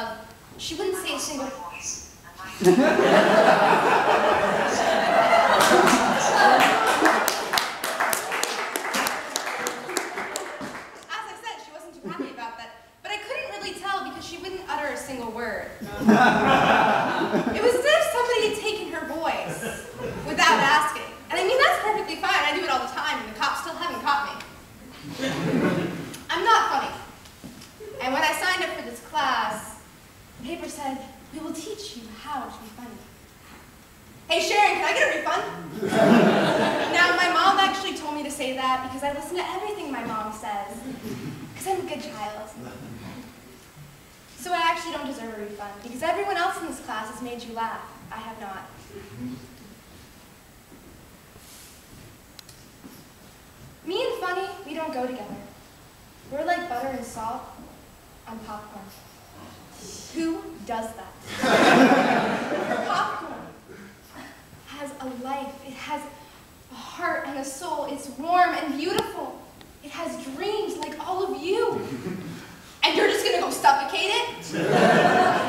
love, she wouldn't say a single voice. As I said, she wasn't too happy about that, but I couldn't really tell because she wouldn't utter a single word. It was as if somebody had taken her voice without asking. And I mean, that's perfectly fine. I do it all the time, and the cops still haven't caught me. I'm not funny. And when I signed up for this class, the paper said, "We will teach you how to be funny." Hey Sharon, can I get a refund? Now, my mom actually told me to say that because I listen to everything my mom says, because I'm a good child. So I actually don't deserve a refund, because everyone else in this class has made you laugh. I have not. Me and funny, we don't go together. We're like butter and salt on popcorn. Who does that? Popcorn has a life. It has a heart and a soul. It's warm and beautiful. It has dreams like all of you. And you're just gonna go suffocate it?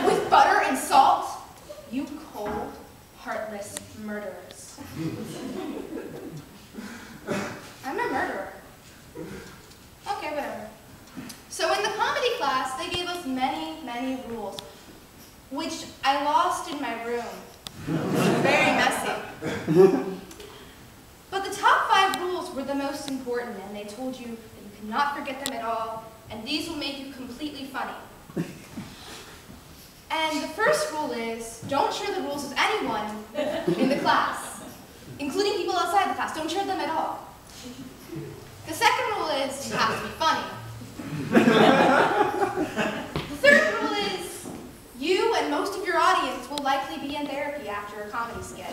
With butter and salt? You cold, heartless murderers. I'm a murderer. Okay, whatever. So in the comedy class, they gave us many, many rules, which I lost in my room. Very messy. But the top 5 rules were the most important, and they told you that you cannot forget them at all, and these will make you completely funny. And the first rule is, don't share the rules with anyone in the class, including people outside the class. Don't share them at all. The second rule is, you have to be funny. The third rule is, you and most of your audience will likely be in therapy after a comedy skit.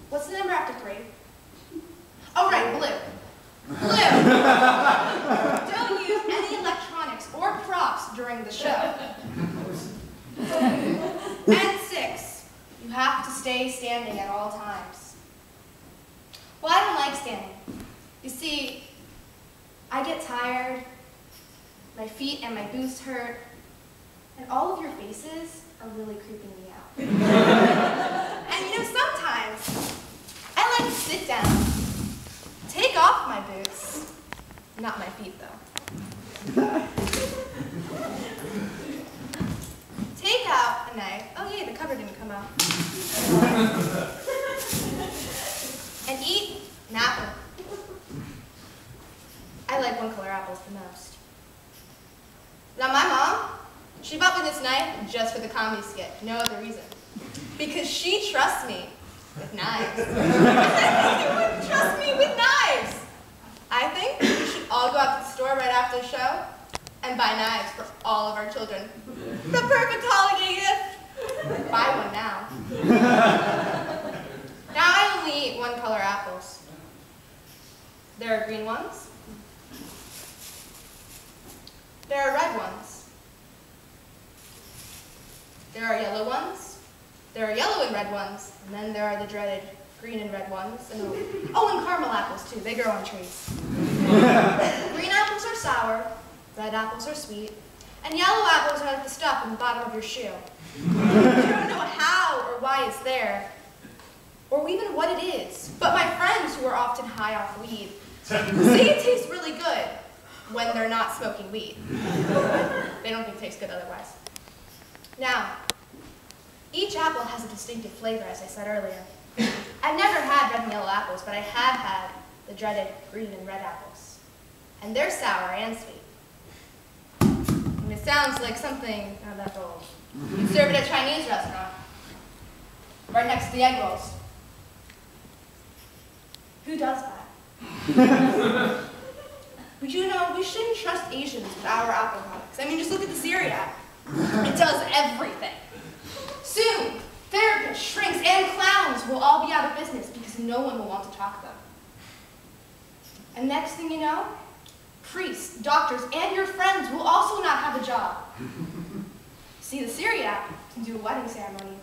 What's the number after 3? Oh, right, blue. Blue. Don't use any electronics or props during the show. And 6, you have to stay standing at all times. Well, I don't like standing. You see, I get tired, my feet and my boots hurt, and all of your faces are really creeping me out. And you know, sometimes I like to sit down, take off my boots, not my feet though. Take out a knife. Oh yeah, the cover didn't come out. And eat an apple. I like one-color apples the most. Now my mom, she bought me this knife just for the comedy skit, no other reason. Because she trusts me with knives. Who wouldn't trust me with knives? I think we should all go out to the store right after the show and buy knives for all of our children. The perfect holiday gift. Buy one now. Now I only eat one-color apples. There are green ones. There are red ones. There are yellow ones. There are yellow and red ones. And then there are the dreaded green and red ones. And oh, and caramel apples too. They grow on trees. Green apples are sour. Red apples are sweet. And yellow apples are like the stuff in the bottom of your shoe. You don't know how or why it's there, or even what it is. But my friends who are often high off weed say it tastes really good when they're not smoking weed. They don't think it tastes good otherwise. Now, each apple has a distinctive flavor, as I said earlier. I've never had red and yellow apples, but I have had the dreaded green and red apples. And they're sour and sweet. And it sounds like something not that old. You serve it at a Chinese restaurant, right next to the egg rolls. Who does that? But you know, we shouldn't trust Asians with our apple products. I mean, just look at the Siri app. It does everything. Soon, therapists, shrinks, and clowns will all be out of business because no one will want to talk to them. And next thing you know, priests, doctors, and your friends will also not have a job. See, the Siri app can do a wedding ceremony.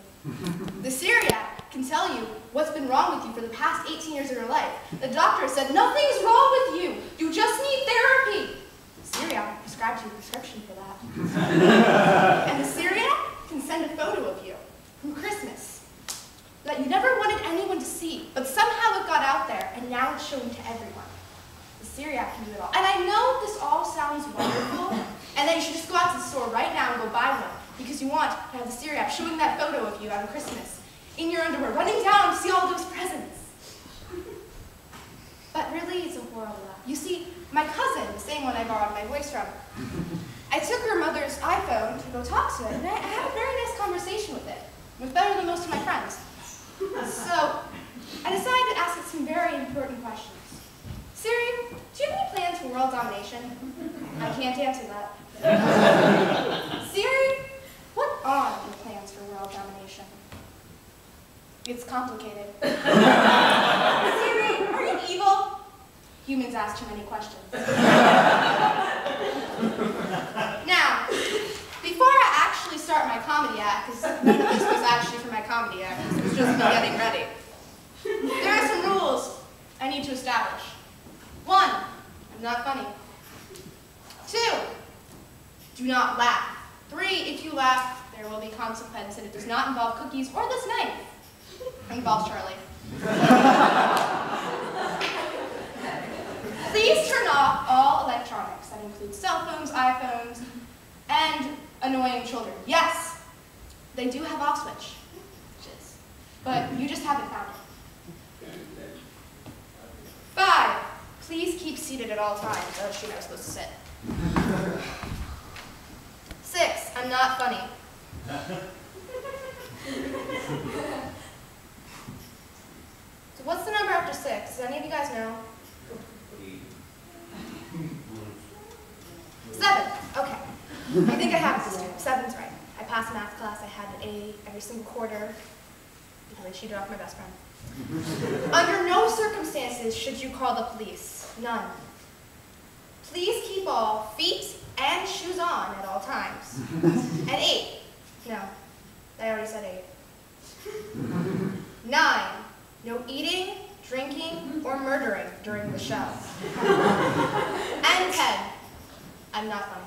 The Siri app can tell you what's been wrong with you for the past 18 years of your life. The doctor said, nothing's wrong with you. You just need therapy. The Siri app prescribes you a prescription for that. can do it all. And I know this all sounds wonderful, and that you should just go out to the store right now and go buy one, because you want to have the syrup showing that photo of you on Christmas in your underwear, running down to see all those presents. But really, it's a horrible lie. You see, my cousin, the same one I borrowed my voice from, I took her mother's iPhone to go talk to it, and I had a very nice conversation with it. It was better than most of my friends. So, I decided to ask it some very important questions. Siri, do you have any plans for world domination? I can't answer that. Siri, what are your plans for world domination? It's complicated. Siri, are you evil? Humans ask too many questions. Now, before I actually start my comedy act, because none of this was actually for my comedy act, this was just me getting ready, there are some rules I need to establish. 1, I'm not funny. 2, do not laugh. 3, if you laugh, there will be consequence, and it does not involve cookies or this knife. It involves Charlie. Please turn off all electronics. That includes cell phones, iPhones, and annoying children. Yes, they do have off switches, but you just haven't found it. 5, please keep seated at all times. Oh shoot, I was supposed to sit. 6, I'm not funny. So what's the number after 6? Does any of you guys know? 7. Okay. I think I have it this time. 7's right. I passed math class. I had an A every single quarter because I cheated off my best friend. Under no circumstances should you call the police. None. Please keep all feet and shoes on at all times. And 8. No, I already said 8. 9. No eating, drinking, or murdering during the show. And 10. I'm not funny.